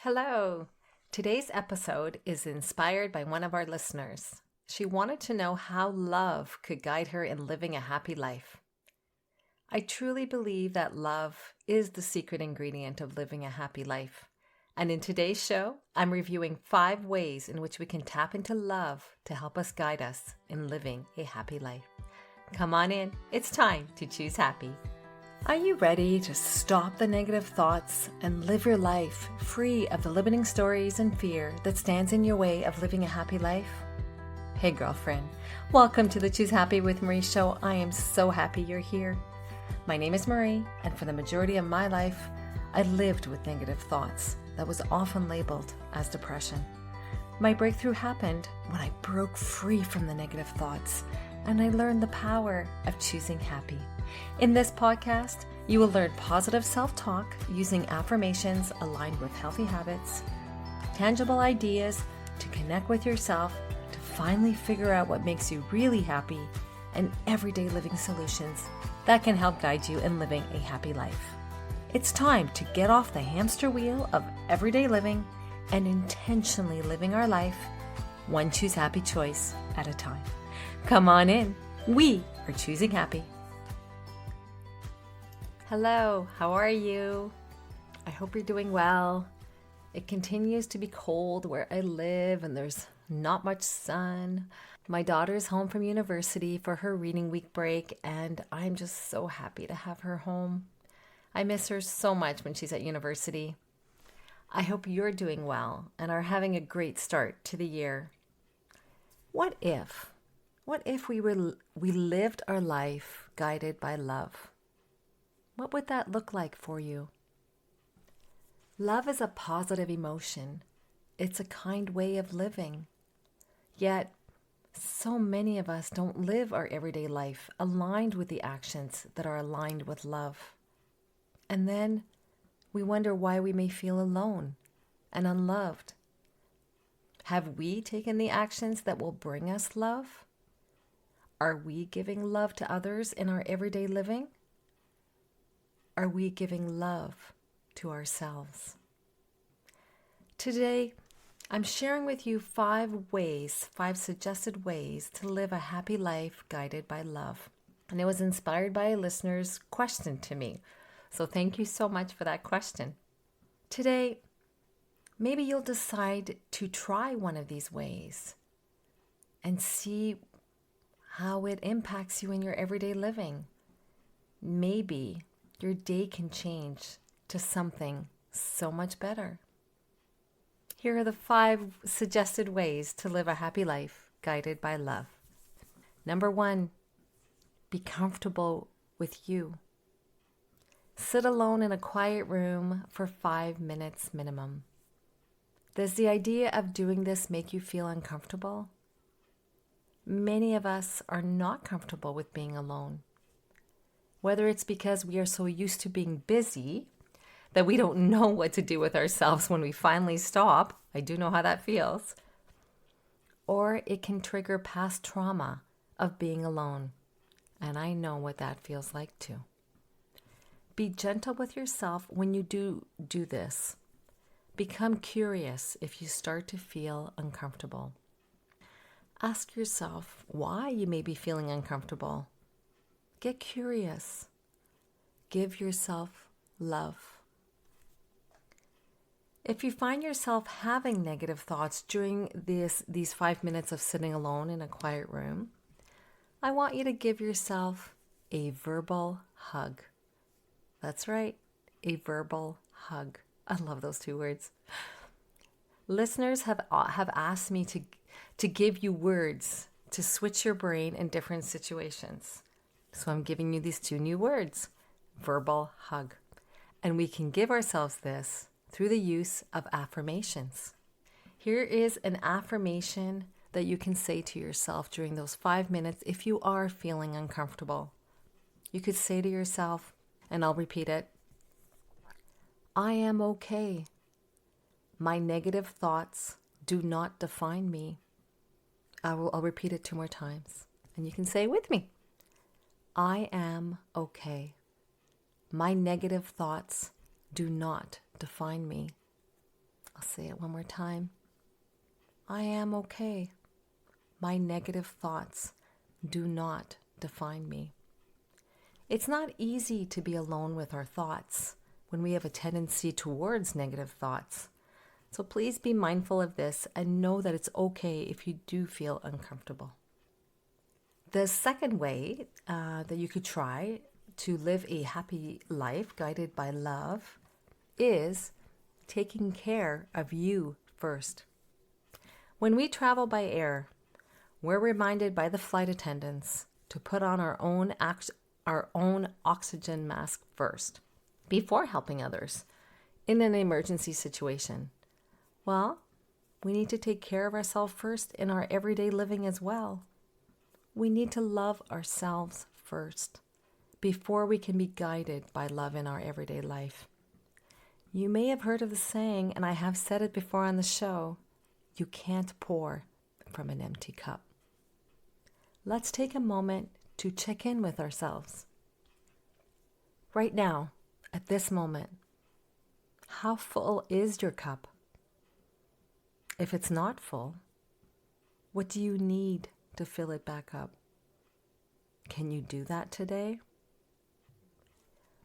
Hello. Today's episode is inspired by one of our listeners. She wanted to know how love could guide her in living a happy life. I truly believe that love is the secret ingredient of living a happy life. And in today's show, I'm reviewing 5 ways in which we can tap into love to help us guide us in living a happy life. Come on in. It's time to choose happy. Are you ready to stop the negative thoughts and live your life free of the limiting stories and fear that stands in your way of living a happy life? Hey girlfriend, welcome to the Choose Happy with Marie show. I am so happy you're here. My name is Marie, and for the majority of my life, I lived with negative thoughts that was often labeled as depression. My breakthrough happened when I broke free from the negative thoughts and I learned the power of choosing happy. In this podcast, you will learn positive self-talk using affirmations aligned with healthy habits, tangible ideas to connect with yourself to finally figure out what makes you really happy, and everyday living solutions that can help guide you in living a happy life. It's time to get off the hamster wheel of everyday living and intentionally living our life one choose happy choice at a time. Come on in. We are choosing happy. Hello, how are you? I hope you're doing well. It continues to be cold where I live and there's not much sun. My daughter's home from university for her reading week break and I'm just so happy to have her home. I miss her so much when she's at university. I hope you're doing well and are having a great start to the year. What if we lived our life guided by love? What would that look like for you? Love is a positive emotion. It's a kind way of living. Yet, so many of us don't live our everyday life aligned with the actions that are aligned with love. And then we wonder why we may feel alone and unloved. Have we taken the actions that will bring us love? Are we giving love to others in our everyday living? Are we giving love to ourselves? Today, I'm sharing with you 5 suggested ways to live a happy life guided by love. And it was inspired by a listener's question to me. So thank you so much for that question. Today, maybe you'll decide to try one of these ways and see how it impacts you in your everyday living. Maybe your day can change to something so much better. Here are the 5 suggested ways to live a happy life guided by love. Number 1, be comfortable with you. Sit alone in a quiet room for 5 minutes minimum. Does the idea of doing this make you feel uncomfortable? Many of us are not comfortable with being alone. Whether it's because we are so used to being busy that we don't know what to do with ourselves when we finally stop. I do know how that feels. Or it can trigger past trauma of being alone. And I know what that feels like too. Be gentle with yourself when you do this. Become curious if you start to feel uncomfortable. Ask yourself why you may be feeling uncomfortable. Get curious. Give yourself love. If you find yourself having negative thoughts during these 5 minutes of sitting alone in a quiet room, I want you to give yourself a verbal hug. That's right, a verbal hug. I love those 2 words. Listeners have asked me to give you words to switch your brain in different situations. So I'm giving you these 2 new words, verbal hug. And we can give ourselves this through the use of affirmations. Here is an affirmation that you can say to yourself during those 5 minutes if you are feeling uncomfortable. You could say to yourself, and I'll repeat it, I am okay. My negative thoughts do not define me. I'll repeat it 2 more times, and you can say it with me. I am okay. My negative thoughts do not define me. I'll say it one more time. I am okay. My negative thoughts do not define me. It's not easy to be alone with our thoughts when we have a tendency towards negative thoughts. So please be mindful of this and know that it's okay if you do feel uncomfortable. The second way that you could try to live a happy life guided by love is taking care of you first. When we travel by air, we're reminded by the flight attendants to put on our own oxygen mask first before helping others in an emergency situation. Well, we need to take care of ourselves first in our everyday living as well. We need to love ourselves first before we can be guided by love in our everyday life. You may have heard of the saying, and I have said it before on the show, you can't pour from an empty cup. Let's take a moment to check in with ourselves. Right now, at this moment, how full is your cup? If it's not full, what do you need to fill it back up? Can you do that today?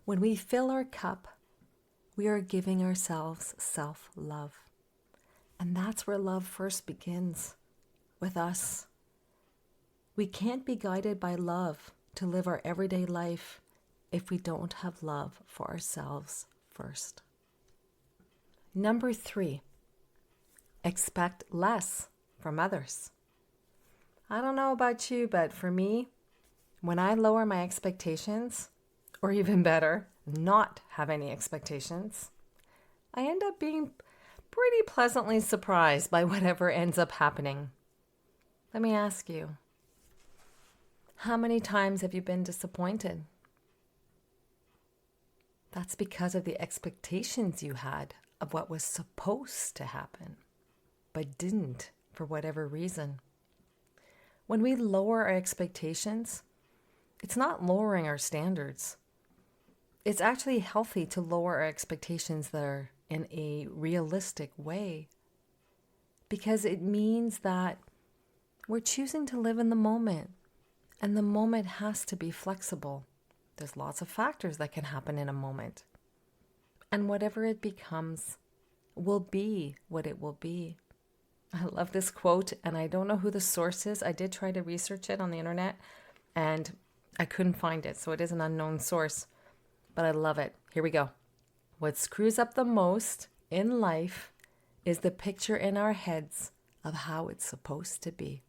When we fill our cup, we are giving ourselves self-love. And that's where love first begins, with us. We can't be guided by love to live our everyday life if we don't have love for ourselves first. Number 3, expect less from others. I don't know about you, but for me, when I lower my expectations, or even better, not have any expectations, I end up being pretty pleasantly surprised by whatever ends up happening. Let me ask you, how many times have you been disappointed? That's because of the expectations you had of what was supposed to happen, but didn't for whatever reason. When we lower our expectations, it's not lowering our standards. It's actually healthy to lower our expectations that are in a realistic way, because it means that we're choosing to live in the moment, and the moment has to be flexible. There's lots of factors that can happen in a moment, and whatever it becomes will be what it will be. I love this quote, and I don't know who the source is. I did try to research it on the internet, and I couldn't find it, so it is an unknown source, but I love it. Here we go. What screws up the most in life is the picture in our heads of how it's supposed to be.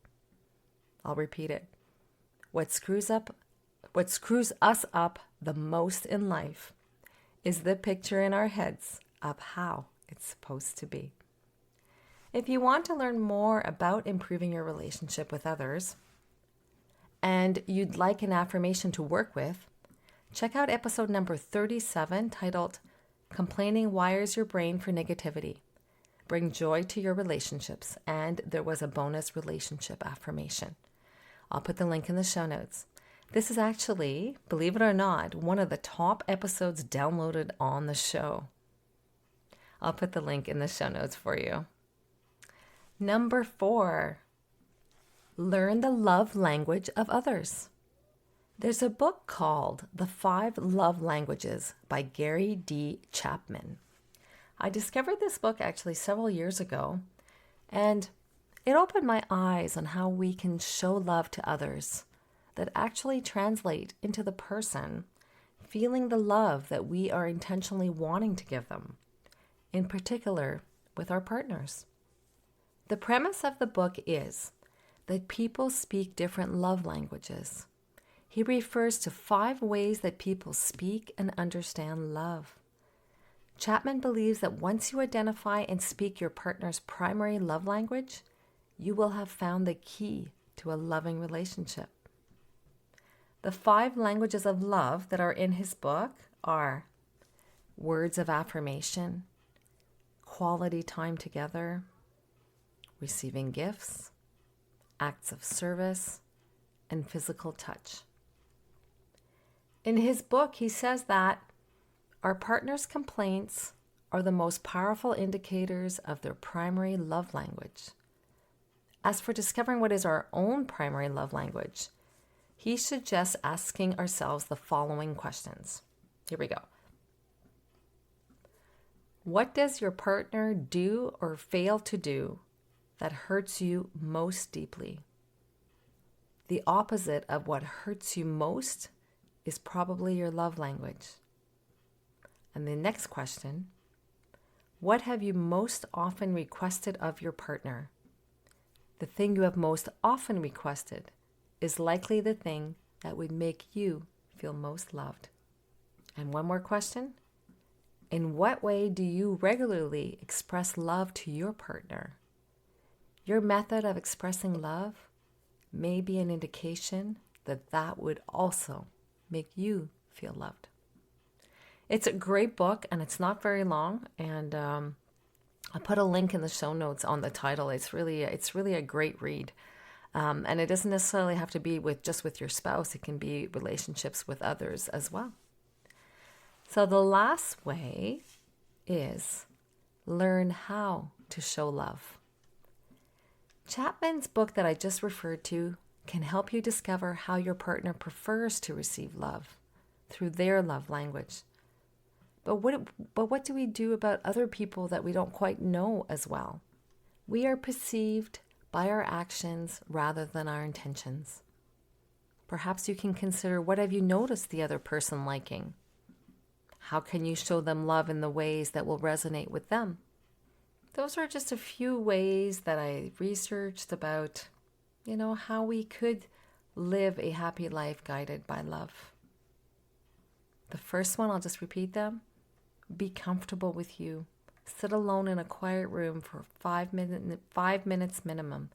I'll repeat it. What screws us up the most in life is the picture in our heads of how it's supposed to be. If you want to learn more about improving your relationship with others, and you'd like an affirmation to work with, check out episode number 37 titled Complaining Wires Your Brain for Negativity. Bring joy to your relationships, and there was a bonus relationship affirmation. I'll put the link in the show notes. This is actually, believe it or not, one of the top episodes downloaded on the show. I'll put the link in the show notes for you. Number 4, learn the love language of others. There's a book called The 5 Love Languages by Gary D. Chapman. I discovered this book actually several years ago, and it opened my eyes on how we can show love to others that actually translate into the person feeling the love that we are intentionally wanting to give them, in particular with our partners. The premise of the book is that people speak different love languages. He refers to 5 ways that people speak and understand love. Chapman believes that once you identify and speak your partner's primary love language, you will have found the key to a loving relationship. The 5 languages of love that are in his book are words of affirmation, quality time together, receiving gifts, acts of service, and physical touch. In his book, he says that our partner's complaints are the most powerful indicators of their primary love language. As for discovering what is our own primary love language, he suggests asking ourselves the following questions. Here we go. What does your partner do or fail to do that hurts you most deeply? The opposite of what hurts you most is probably your love language. And the next question, what have you most often requested of your partner? The thing you have most often requested is likely the thing that would make you feel most loved. And one more question. In what way do you regularly express love to your partner? Your method of expressing love may be an indication that that would also make you feel loved. It's a great book and it's not very long, and I'll put a link in the show notes on the title. It's really a great read. And it doesn't necessarily have to be just with your spouse. It can be relationships with others as well. So the last way is learn how to show love. Chapman's book that I just referred to can help you discover how your partner prefers to receive love through their love language. But what do we do about other people that we don't quite know as well? We are perceived by our actions rather than our intentions. Perhaps you can consider, what have you noticed the other person liking? How can you show them love in the ways that will resonate with them? Those are just a few ways that I researched about, how we could live a happy life guided by love. The first one, I'll just repeat them. Be comfortable with you. Sit alone in a quiet room for 5 minutes minimum.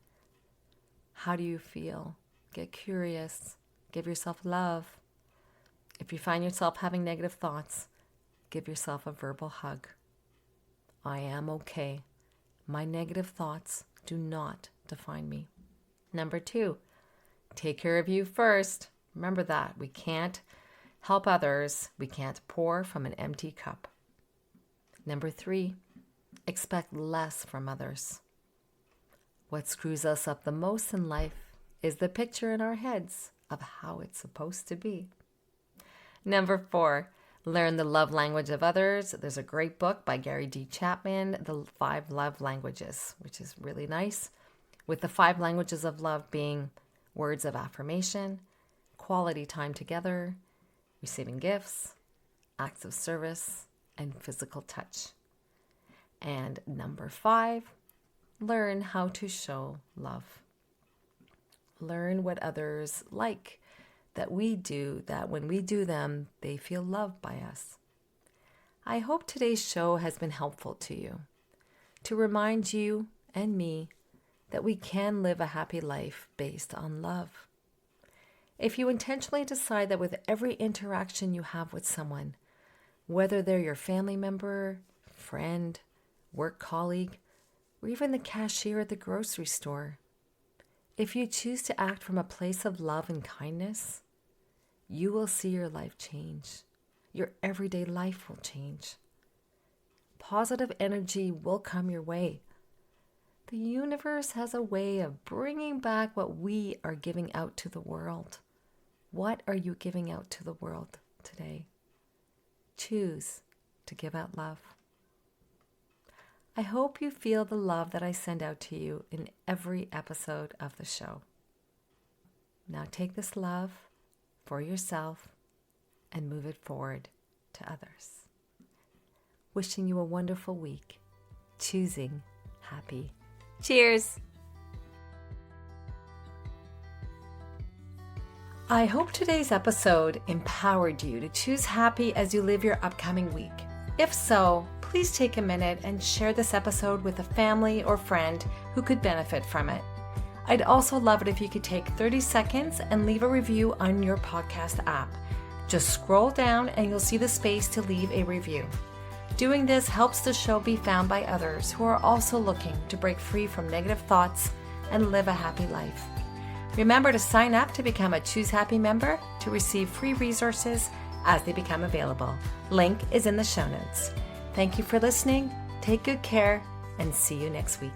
How do you feel? Get curious. Give yourself love. If you find yourself having negative thoughts, give yourself a verbal hug. I am okay. My negative thoughts do not define me. Number 2, take care of you first. Remember that. We can't help others. We can't pour from an empty cup. Number 3, expect less from others. What screws us up the most in life is the picture in our heads of how it's supposed to be. Number 4, learn the love language of others. There's a great book by Gary D. Chapman, The 5 Love Languages, which is really nice, with the 5 languages of love being words of affirmation, quality time together, receiving gifts, acts of service, and physical touch. And number 5, learn how to show love. Learn what others like that we do, that when we do them, they feel loved by us. I hope today's show has been helpful to you, to remind you and me that we can live a happy life based on love. If you intentionally decide that with every interaction you have with someone, whether they're your family member, friend, work colleague, or even the cashier at the grocery store, if you choose to act from a place of love and kindness, you will see your life change. Your everyday life will change. Positive energy will come your way. The universe has a way of bringing back what we are giving out to the world. What are you giving out to the world today? Choose to give out love. I hope you feel the love that I send out to you in every episode of the show. Now take this love for yourself and move it forward to others. Wishing you a wonderful week. Choosing happy. Cheers! I hope today's episode empowered you to choose happy as you live your upcoming week. If so, please take a minute and share this episode with a family or friend who could benefit from it. I'd also love it if you could take 30 seconds and leave a review on your podcast app. Just scroll down and you'll see the space to leave a review. Doing this helps the show be found by others who are also looking to break free from negative thoughts and live a happy life. Remember to sign up to become a Choose Happy member to receive free resources as they become available. Link is in the show notes. Thank you for listening. Take good care and see you next week.